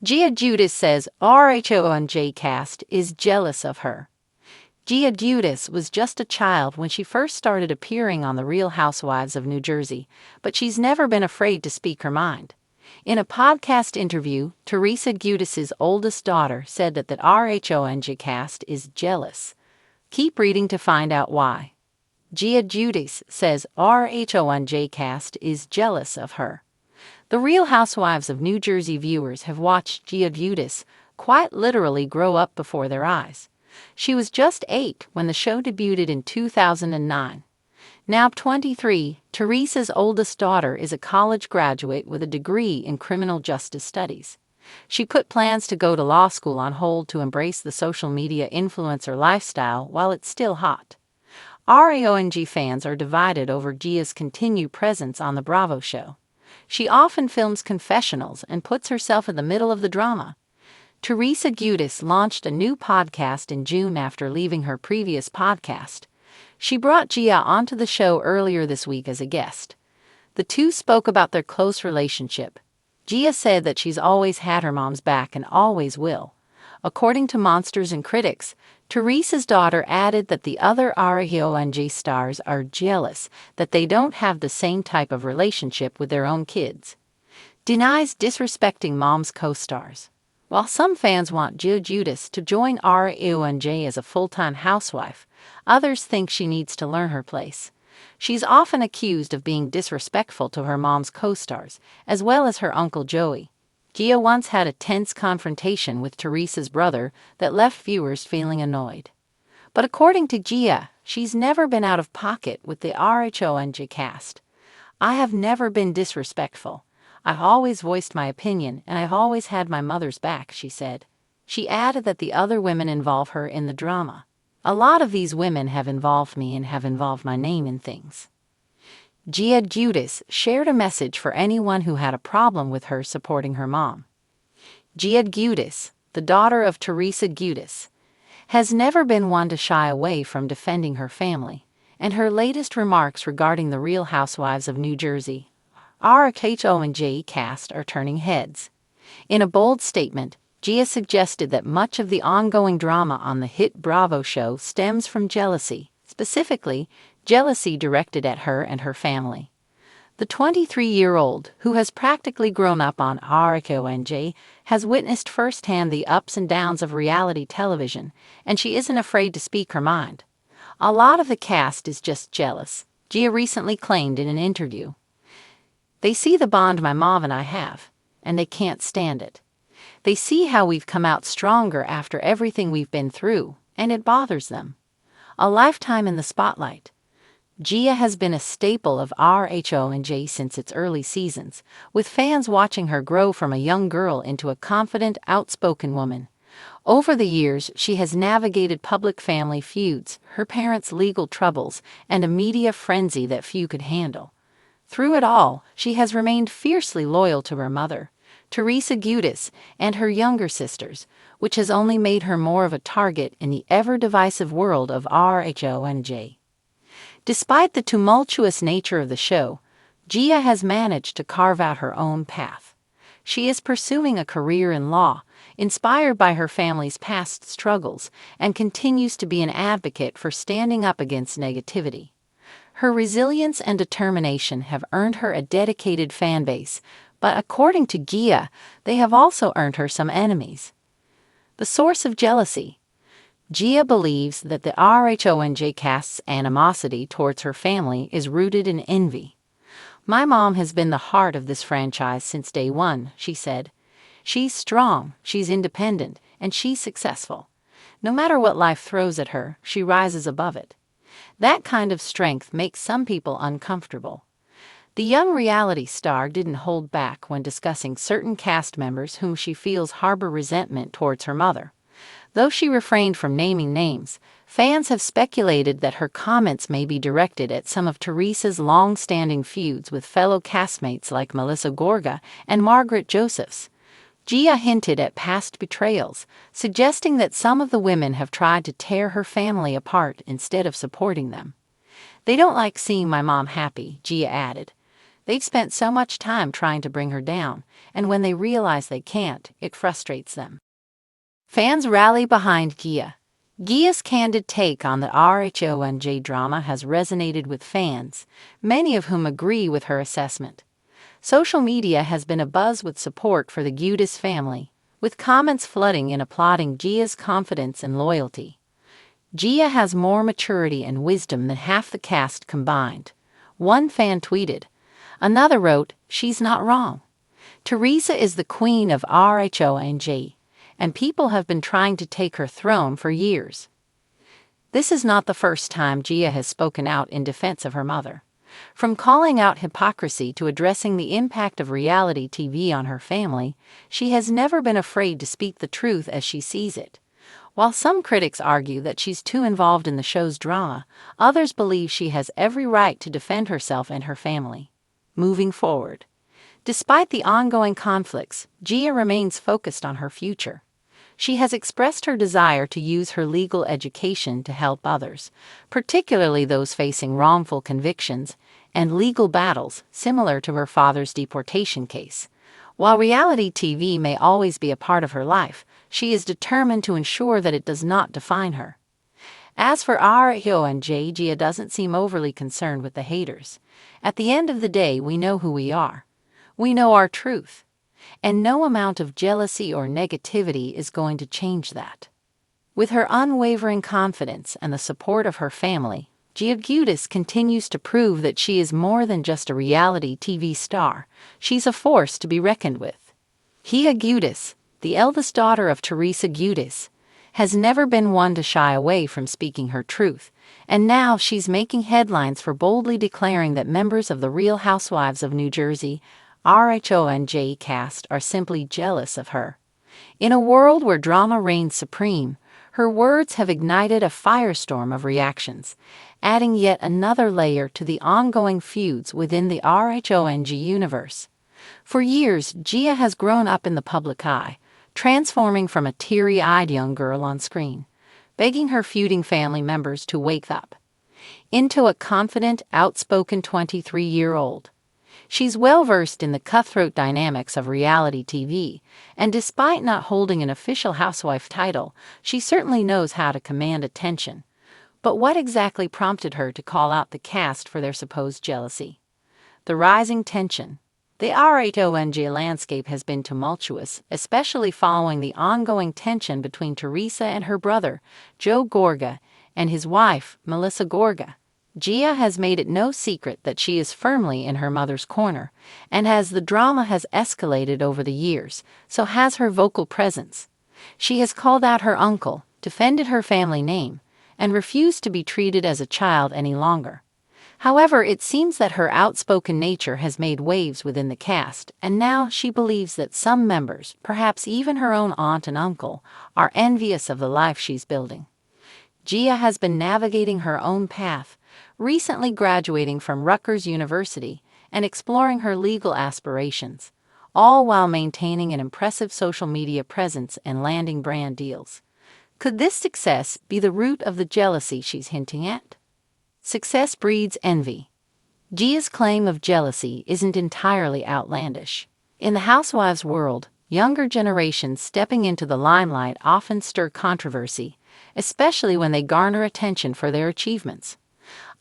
Giudice says RHONJ cast is jealous of her. Giudice was just a child when she first started appearing on The Real Housewives of New Jersey, but she's never been afraid to speak her mind. In a podcast interview, Teresa Giudice's oldest daughter said that the RHONJ cast is jealous. Keep reading to find out why. Giudice says RHONJ cast is jealous of her. The Real Housewives of New Jersey viewers have watched Giudice quite literally grow up before their eyes. She was just 8 when the show debuted in 2009. Now 23, Teresa's oldest daughter is a college graduate with a degree in criminal justice studies. She put plans to go to law school on hold to embrace the social media influencer lifestyle while it's still hot. RHONJ fans are divided over Gia's continued presence on the Bravo show. She often films confessionals and puts herself in the middle of the drama. Teresa Giudice launched a new podcast in June after leaving her previous podcast. She brought Gia onto the show earlier this week as a guest. The two spoke about their close relationship. Gia said that she's always had her mom's back and always will. According to Monsters and Critics, Teresa's daughter added that the other RHONJ stars are jealous that they don't have the same type of relationship with their own kids. Denies disrespecting mom's co-stars. While some fans want Giudice to join RHONJ as a full-time housewife, others think she needs to learn her place. She's often accused of being disrespectful to her mom's co-stars, as well as her uncle Joey. Gia once had a tense confrontation with Teresa's brother that left viewers feeling annoyed. But according to Gia, she's never been out of pocket with the RHONJ cast. "I have never been disrespectful. I've always voiced my opinion and I've always had my mother's back," she said. She added that the other women involve her in the drama. "A lot of these women have involved me and have involved my name in things." Giudice shared a message for anyone who had a problem with her supporting her mom. Giudice, the daughter of Teresa Giudice, has never been one to shy away from defending her family, and her latest remarks regarding the Real Housewives of New Jersey, RHONJ cast are turning heads. In a bold statement, Gia suggested that much of the ongoing drama on the hit Bravo show stems from jealousy, specifically jealousy directed at her and her family. The 23-year-old, who has practically grown up on RHONJ, has witnessed firsthand the ups and downs of reality television, and she isn't afraid to speak her mind. "A lot of the cast is just jealous," Gia recently claimed in an interview. "They see the bond my mom and I have, and they can't stand it. They see how we've come out stronger after everything we've been through, and it bothers them. A lifetime in the spotlight." Gia has been a staple of RHONJ since its early seasons, with fans watching her grow from a young girl into a confident, outspoken woman. Over the years, she has navigated public family feuds, her parents' legal troubles, and a media frenzy that few could handle. Through it all, she has remained fiercely loyal to her mother, Teresa Giudice, and her younger sisters, which has only made her more of a target in the ever-divisive world of RHONJ. Despite the tumultuous nature of the show, Gia has managed to carve out her own path. She is pursuing a career in law, inspired by her family's past struggles, and continues to be an advocate for standing up against negativity. Her resilience and determination have earned her a dedicated fan base, but according to Gia, they have also earned her some enemies. The source of jealousy. Gia believes that the RHONJ cast's animosity towards her family is rooted in envy. "My mom has been the heart of this franchise since day one," she said. "She's strong, she's independent, and she's successful. No matter what life throws at her, she rises above it. That kind of strength makes some people uncomfortable." The young reality star didn't hold back when discussing certain cast members whom she feels harbor resentment towards her mother. Though she refrained from naming names, fans have speculated that her comments may be directed at some of Teresa's long-standing feuds with fellow castmates like Melissa Gorga and Margaret Josephs. Gia hinted at past betrayals, suggesting that some of the women have tried to tear her family apart instead of supporting them. "They don't like seeing my mom happy," Gia added. They've spent so much time trying to bring her down, and when they realize they can't, it frustrates them. Fans rally behind Gia. Gia's candid take on the RHONJ drama has resonated with fans, many of whom agree with her assessment. Social media has been abuzz with support for the Giudice family, with comments flooding in applauding Gia's confidence and loyalty. Gia has more maturity and wisdom than half the cast combined, one fan tweeted. Another wrote, "She's not wrong. Teresa is the queen of RHONJ, and people have been trying to take her throne for years." This is not the first time Gia has spoken out in defense of her mother. From calling out hypocrisy to addressing the impact of reality TV on her family, she has never been afraid to speak the truth as she sees it. While some critics argue that she's too involved in the show's drama, others believe she has every right to defend herself and her family. Moving forward, despite the ongoing conflicts, Gia remains focused on her future. She has expressed her desire to use her legal education to help others, particularly those facing wrongful convictions and legal battles similar to her father's deportation case. While reality TV may always be a part of her life, she is determined to ensure that it does not define her. As for RHONJ, Gia doesn't seem overly concerned with the haters. At the end of the day, we know who we are. We know our truth. And no amount of jealousy or negativity is going to change that. With her unwavering confidence and the support of her family, Giudice continues to prove that she is more than just a reality TV star. She's a force to be reckoned with. Giudice, the eldest daughter of Teresa Giudice, has never been one to shy away from speaking her truth, and now she's making headlines for boldly declaring that members of the Real Housewives of New Jersey RHONJ cast are simply jealous of her. In a world where drama reigns supreme, her words have ignited a firestorm of reactions, adding yet another layer to the ongoing feuds within the RHONJ universe. For years, Gia has grown up in the public eye, transforming from a teary-eyed young girl on screen, begging her feuding family members to wake up, into a confident, outspoken 23-year-old. She's well-versed in the cutthroat dynamics of reality TV, and despite not holding an official housewife title, she certainly knows how to command attention. But what exactly prompted her to call out the cast for their supposed jealousy? The rising tension. The RHONJ landscape has been tumultuous, especially following the ongoing tension between Teresa and her brother, Joe Gorga, and his wife, Melissa Gorga. Gia has made it no secret that she is firmly in her mother's corner, and as the drama has escalated over the years, so has her vocal presence. She has called out her uncle, defended her family name, and refused to be treated as a child any longer. However, it seems that her outspoken nature has made waves within the cast, and now she believes that some members, perhaps even her own aunt and uncle, are envious of the life she's building. Gia has been navigating her own path, recently graduating from Rutgers University and exploring her legal aspirations, all while maintaining an impressive social media presence and landing brand deals. Could this success be the root of the jealousy she's hinting at? Success breeds envy. Gia's claim of jealousy isn't entirely outlandish. In the housewives' world, younger generations stepping into the limelight often stir controversy, especially when they garner attention for their achievements.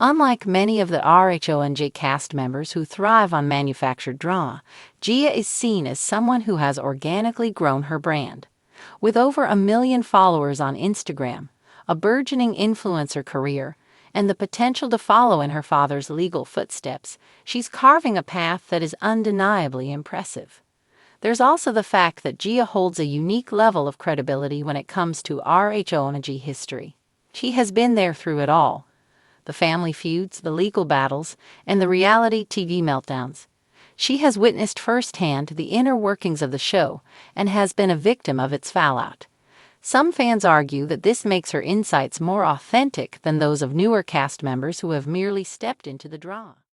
Unlike many of the RHONJ cast members who thrive on manufactured drama, Gia is seen as someone who has organically grown her brand. With over 1 million followers on Instagram, a burgeoning influencer career, and the potential to follow in her father's legal footsteps, she's carving a path that is undeniably impressive. There's also the fact that Gia holds a unique level of credibility when it comes to RHONJ history. She has been there through it all. The family feuds, the legal battles, and the reality TV meltdowns. She has witnessed firsthand the inner workings of the show and has been a victim of its fallout. Some fans argue that this makes her insights more authentic than those of newer cast members who have merely stepped into the drama.